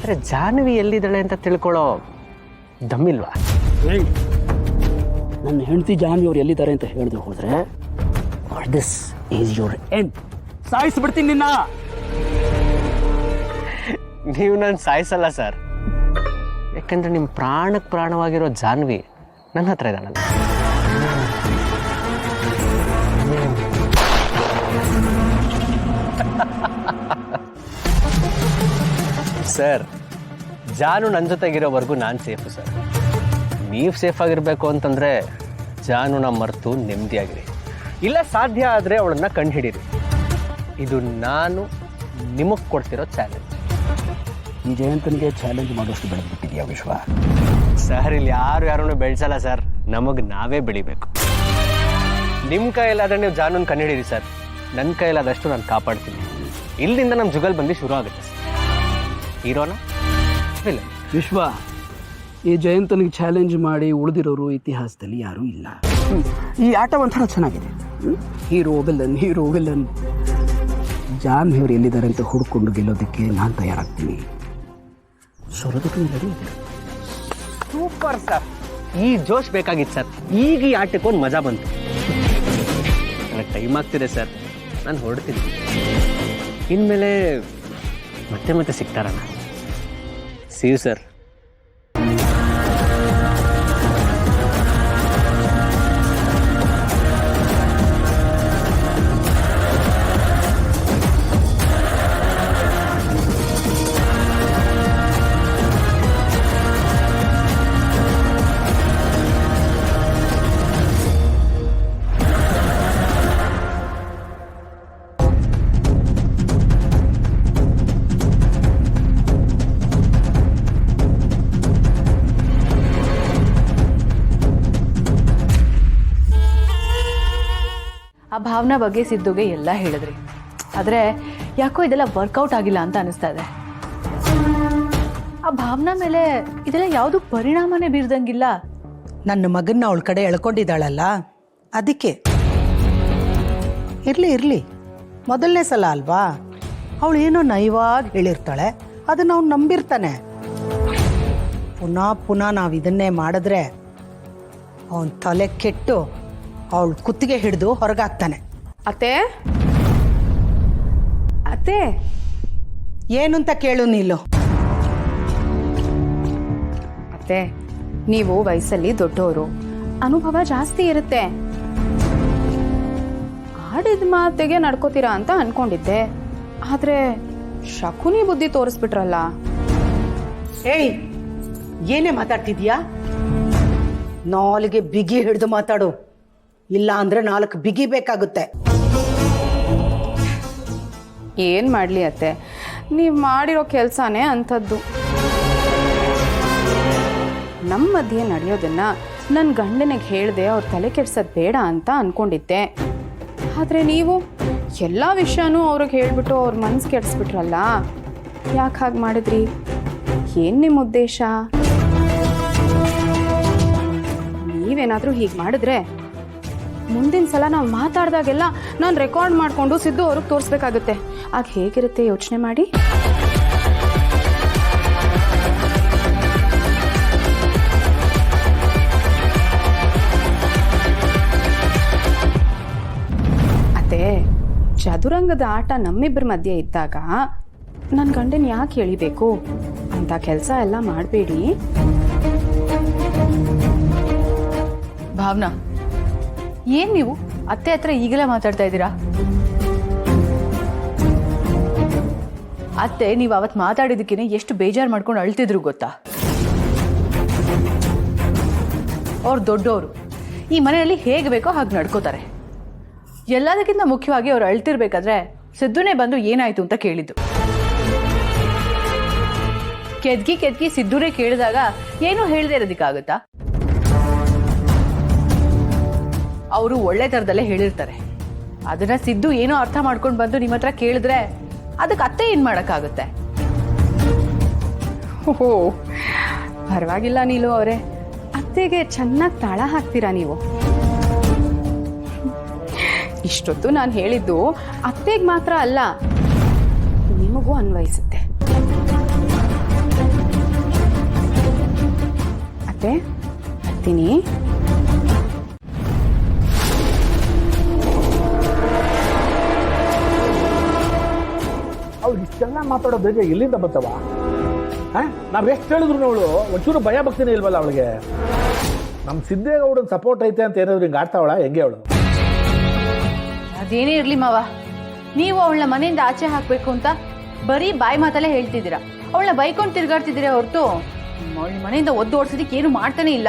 ಆದರೆ ಜಾಹ್ನವಿ ಎಲ್ಲಿದ್ದಾಳೆ ಅಂತ ತಿಳ್ಕೊಳ್ಳೋ ದಮ್ಮಿಲ್ವಾ? ನನ್ನ ಹೆಂಡತಿ ಜಾಹ್ನವಿ ಅವ್ರು ಎಲ್ಲಿದ್ದಾರೆ ಅಂತ ಹೇಳಿದ್ರು ಹೋದ್ರೆ ದಿಸ್ ಈಸ್ ಯುವರ್ ಎಂಡ್. ಸಾಯಿಸ್ಬಿಡ್ತೀನಿ ನಿನ್ನ. ನೀವು ನಾನು ಸಾಯಿಸಲ್ಲ ಸರ್, ಯಾಕಂದ್ರೆ ನಿಮ್ಮ ಪ್ರಾಣಕ್ಕೆ ಪ್ರಾಣವಾಗಿರೋ ಜಾಹ್ನವಿ ನನ್ನ ಹತ್ರ ಇದ್ದಾಳಲ್ಲ. ಸರ್, ಜಾನು ನನ್ನ ಜೊತೆಗಿರೋವರೆಗೂ ನಾನು ಸೇಫು ಸರ್. ನೀವು ಸೇಫ್ ಆಗಿರಬೇಕು ಅಂತಂದರೆ ಜಾನುನ ಮರೆತು ನೆಮ್ಮದಿಯಾಗಿರಿ, ಇಲ್ಲ ಸಾಧ್ಯ ಆದರೆ ಅವಳನ್ನು ಕಂಡುಹಿಡೀರಿ. ಇದು ನಾನು ನಿಮಗೆ ಕೊಡ್ತಿರೋ ಚಾಲೆಂಜ್. ಈ ಜಯಂತನಿಗೆ ಚಾಲೆಂಜ್ ಮಾಡೋಷ್ಟು ಬೆಳೆದ್ಬಿಟ್ಟಿದೆಯಾ ವಿಶ್ವ? ಸರ್, ಇಲ್ಲಿ ಯಾರನ್ನೂ ಬೆಳೆಸಲ್ಲ ಸರ್, ನಮಗೆ ನಾವೇ ಬೆಳಿಬೇಕು. ನಿಮ್ಮ ಕೈಯಲ್ಲಾದರೆ ನೀವು ಜಾನುನ್ ಕಂಡುಹಿಡೀರಿ ಸರ್, ನನ್ನ ಕೈಯಲ್ಲಾದಷ್ಟು ನಾನು ಕಾಪಾಡ್ತೀನಿ. ಇಲ್ಲಿಂದ ನಮ್ಮ ಜುಗಲ್ಬಂದಿ ಶುರು ಆಗುತ್ತೆ ಸರ್. ಹೀರೋನ ಇಲ್ಲ ವಿಶ್ವ, ಈ ಜಯಂತನಿಗೆ ಚಾಲೆಂಜ್ ಮಾಡಿ ಉಳಿದಿರೋರು ಇತಿಹಾಸದಲ್ಲಿ ಯಾರೂ ಇಲ್ಲ. ಈ ಆಟ ಒಂಥರ ಚೆನ್ನಾಗಿದೆ. Hero villain. ಜಾಹ್ನವಿ ಅವ್ರು ಎಲ್ಲಿದ್ದಾರೆ ಅಂತ ಹುಡ್ಕೊಂಡು ಗೆಲ್ಲೋದಕ್ಕೆ ನಾನು ತಯಾರಾಗ್ತೀನಿ. ಸೂಪರ್ ಸರ್, ಈ ಜೋಶ್ ಬೇಕಾಗಿತ್ತು ಸರ್. ಈಗ ಈ ಆಟಕ್ಕೊಂದು ಮಜಾ ಬಂತು. ನನಗೆ ಟೈಮ್ ಆಗ್ತಿದೆ ಸರ್, ನಾನು ಹೊರಡ್ತೀನಿ. ಇನ್ಮೇಲೆ ಮತ್ತೆ ಸಿಗ್ತಾರಣ್ಣ. C you sir. ಆ ಭಾವನಾ ಬಗ್ಗೆ ಸಿದ್ದುಗೆ ಎಲ್ಲ ಹೇಳಿದ್ರಿ, ಆದರೆ ಯಾಕೋ ಇದೆಲ್ಲ ವರ್ಕೌಟ್ ಆಗಿಲ್ಲ ಅಂತ ಅನಿಸ್ತಾ ಇದೆ. ಆ ಭಾವನಾ ಮೇಲೆ ಇದೆಲ್ಲ ಯಾವುದು ಪರಿಣಾಮನೇ ಬೀರ್ದಂಗಿಲ್ಲ. ನನ್ನ ಮಗನ್ನ ಅವಳ ಕಡೆ ಎಳ್ಕೊಂಡಿದ್ದಾಳಲ್ಲ, ಅದಕ್ಕೆ. ಇರಲಿ ಮೊದಲನೇ ಸಲ ಅಲ್ವಾ, ಅವಳು ಏನೋ ನಯವಾಗಿ ಹೇಳಿರ್ತಾಳೆ, ಅದನ್ನು ಅವ್ನು ನಂಬಿರ್ತಾನೆ. ಪುನಃ ನಾವು ಇದನ್ನೇ ಮಾಡಿದ್ರೆ ಅವನ ತಲೆ ಕೆಟ್ಟು ಅವಳು ಕುತ್ತಿಗೆ ಹಿಡಿದು ಹೊರಗಾಗ್ತಾನೆ. ಅತ್ತೆ ಏನು ಅಂತ ಕೇಳು ನೀನು. ಅತ್ತೆ, ನೀವು ವಯಸ್ಸಲ್ಲಿ ದೊಡ್ಡವರು, ಅನುಭವ ಜಾಸ್ತಿ ಇರುತ್ತೆ. ಆಡಿದ ಮಾತಿಗೆ ನಡ್ಕೋತೀರಾ ಅಂತ ಅನ್ಕೊಂಡಿದ್ದೆ, ಆದ್ರೆ ಶಕುನಿ ಬುದ್ಧಿ ತೋರಿಸ್ಬಿಟ್ರಲ್ಲ. ಏಯ್, ಏನೇ ಮಾತಾಡ್ತಿದ್ಯಾ? ನಾಲಿಗೆ ಬಿಗಿ ಹಿಡಿದು ಮಾತಾಡು, ಇಲ್ಲ ಅಂದ್ರೆ 4 ಬಿಗಿ ಬೇಕಾಗುತ್ತೆ. ಏನ್ ಮಾಡ್ಲಿ ಅತ್ತೆ, ನೀವು ಮಾಡಿರೋ ಕೆಲಸನೇ ಅಂಥದ್ದು. ನಮ್ಮ ಮಧ್ಯೆ ನಡೆಯೋದನ್ನ ನನ್ನ ಗಂಡನಿಗೆ ಹೇಳ್ದೆ ಅವ್ರ ತಲೆ ಕೆಡ್ಸೋದು ಬೇಡ ಅಂತ ಅನ್ಕೊಂಡಿದ್ದೆ, ಆದ್ರೆ ನೀವು ಎಲ್ಲ ವಿಷಯನೂ ಅವ್ರಿಗೆ ಹೇಳ್ಬಿಟ್ಟು ಅವ್ರ ಮನ್ಸು ಕೆಡಿಸ್ಬಿಟ್ರಲ್ಲ. ಯಾಕೆ ಹಾಗೆ ಮಾಡಿದ್ರಿ? ಏನ್ ನಿಮ್ಮ ಉದ್ದೇಶ? ನೀವೇನಾದ್ರೂ ಹೀಗೆ ಮಾಡಿದ್ರೆ ಮುಂದಿನ ಸಲ ನಾವು ಮಾತಾಡ್ದಾಗೆಲ್ಲ ನಾನು ರೆಕಾರ್ಡ್ ಮಾಡಿಕೊಂಡು ಸಿದ್ದು ಅವ್ರಿಗೆ ತೋರಿಸ್ಬೇಕಾಗುತ್ತೆ. ಆಗ ಹೇಗಿರುತ್ತೆ ಯೋಚನೆ ಮಾಡಿ. ಅತ್ತೆ, ಚದುರಂಗದ ಆಟ ನಮ್ಮಿಬ್ಬರ ಮಧ್ಯೆ ಇದ್ದಾಗ ನನ್ನ ಗಂಡನ ಯಾಕೆ ಎಳಿಬೇಕು ಅಂತ ಕೆಲಸ ಎಲ್ಲ ಮಾಡಬೇಡಿ. ಭಾವನಾ, ಏನ್ ನೀವು ಅತ್ತೆ ಹತ್ರ ಈಗಲೇ ಮಾತಾಡ್ತಾ ಇದ್ದೀರಾ? ಅತ್ತೆ ನೀವು ಅವತ್ತು ಮಾತಾಡಿದಕ್ಕೇನೆ ಎಷ್ಟು ಬೇಜಾರು ಮಾಡ್ಕೊಂಡು ಅಳ್ತಿದ್ರು ಗೊತ್ತಾ? ಅವ್ರು ದೊಡ್ಡವರು, ಈ ಮನೆಯಲ್ಲಿ ಹೇಗೆ ಬೇಕೋ ಹಾಗೆ ನಡ್ಕೋತಾರೆ. ಎಲ್ಲದಕ್ಕಿಂತ ಮುಖ್ಯವಾಗಿ ಅವ್ರು ಅಳ್ತಿರ್ಬೇಕಾದ್ರೆ ಸಿದ್ದುನೇ ಬಂದು ಏನಾಯ್ತು ಅಂತ ಕೇಳಿದ್ದು. ಕೆದ್ಕಿ ಸಿದ್ದುನೇ ಕೇಳಿದಾಗ ಏನೂ ಹೇಳದೇ ಇರೋದಕ್ಕಾಗುತ್ತಾ? ಅವರು ಒಳ್ಳೆ ಥರದಲ್ಲೇ ಹೇಳಿರ್ತಾರೆ. ಅದನ್ನ ಸಿದ್ದು ಏನೋ ಅರ್ಥ ಮಾಡ್ಕೊಂಡು ಬಂದು ನಿಮ್ಮ ಹತ್ರ ಕೇಳಿದ್ರೆ ಅದಕ್ಕೆ ಅತ್ತೆ ಏನ್ ಮಾಡೋಕ್ಕಾಗುತ್ತೆ? ಓಹೋ, ಪರವಾಗಿಲ್ಲ ನೀಲು ಅವರೇ, ಅತ್ತೆಗೆ ಚೆನ್ನಾಗಿ ತಾಳ ಹಾಕ್ತೀರಾ ನೀವು. ಇಷ್ಟೊತ್ತು ನಾನು ಹೇಳಿದ್ದು ಅತ್ತೆಗೆ ಮಾತ್ರ ಅಲ್ಲ, ನಿಮಗೂ ಅನ್ವಯಿಸುತ್ತೆ. ಅತ್ತೆ ಬರ್ತೀನಿ. ಅವ್ಳು ಇಷ್ಟೆಲ್ಲ ಮಾತಾಡೋ ಬೇಗ ಎಲ್ಲಿಂದ ಬರ್ತವ? ನಾವ್ ಎಷ್ಟು ಹೇಳಿದ್ರು ಅವಳು ಒಂಚೂರು ಭಯ ಭಕ್ತಿನೇ ಇಲ್ವಲ್ಲ ಅವಳಿಗೆ. ನಮ್ಮ ಸಿದ್ದೇಗೌಡನ ಸಪೋರ್ಟ್ ಐತೆ ಅಂತ ಏನಾದ್ರು ಹಿಂಗೆ ಆಡ್ತಾವಳ ಹೆಂಗೆ ಅವಳು? ಅದೇನೇ ಇರ್ಲಿ ಮಾವ, ನೀವು ಅವಳನ್ನ ಮನೆಯಿಂದ ಆಚೆ ಹಾಕ್ಬೇಕು ಅಂತ ಬರೀ ಬಾಯಿ ಮಾತಲ್ಲೇ ಹೇಳ್ತಿದ್ದೀರಾ. ಅವಳನ್ನ ಬೈಕೊಂಡು ತಿರ್ಗಾಡ್ತಿದ್ದೀರಾ ಹೊರತು ಅವಳ ಮನೆಯಿಂದ ಒದ್ದು ಓಡಿಸೋದಕ್ಕೆ ಏನು ಮಾಡ್ತಾನೆ ಇಲ್ಲ.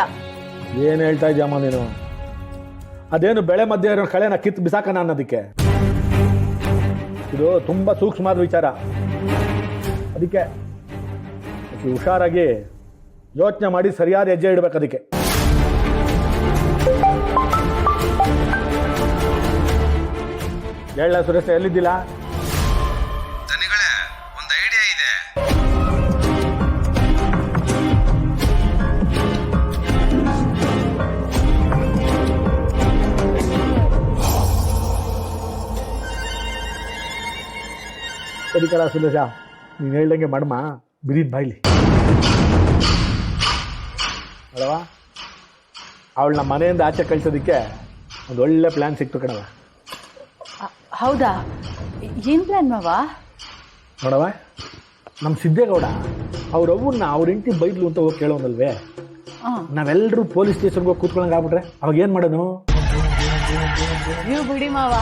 ಏನು ಹೇಳ್ತಾ ಇದ್ದೀಯಮ್ಮ ನೀನು? ಅದೇನು ಬೆಳೆ ಮಧ್ಯೆ ಇರೋ ಕಳೆನ ಕಿತ್ತು ಬಿಸಾಕನ ಅನ್ನೋದಕ್ಕೆ? ಇದು ತುಂಬ ಸೂಕ್ಷ್ಮವಾದ ವಿಚಾರ. ಅದಕ್ಕೆ ಹುಷಾರಾಗಿ ಯೋಚನೆ ಮಾಡಿ ಸರಿಯಾದ ಹೆಜ್ಜೆ ಇಡ್ಬೇಕು. ಅದಕ್ಕೆ ಹೇಳ ಸುರೇಶ, ಎಲ್ಲಿದ್ದಿಲ್ಲ? ಒಂದು ಐಡಿಯಾ ಇದೆ. ಸರಿ ಕಲ ಸುರೇಶ, ನೀನು ಹೇಳ್ದಂಗೆ ಮಾಡಮ್ಮ. ಬಿರಿನ್ ಬಾಯ್ಲಿ ಅಲ್ವಾ? ಅವಳನ್ನ ಮನೆಯಿಂದ ಆಚೆ ಕಳಿಸೋದಕ್ಕೆ ಒಂದು ಒಳ್ಳೆ ಪ್ಲ್ಯಾನ್ ಸಿಕ್ತು ಕಣವ. ಹೌದಾ? ಏನ್ ಪ್ಲಾನ್ ಮಾವ? ನೋಡವ, ನಮ್ಮ ಸಿದ್ದೇಗೌಡ ಅವ್ರ ಅವ್ವನ್ನ ಅವ್ರ ಹೆಂಡತಿ ಬೈದ್ಲು ಅಂತ ಹೋಗಿ ಕೇಳೋನಲ್ವೇ? ನಾವೆಲ್ಲರೂ ಪೊಲೀಸ್ ಸ್ಟೇಷನ್ಗೆ ಹೋಗಿ ಕೂತ್ಕೊಳ್ಳಂಗೆ ಆಗ್ಬಿಟ್ರೆ ಅವಾಗ ಏನು ಮಾಡೋನು? ನೀವು ಬಿಡಿ ಮಾವ.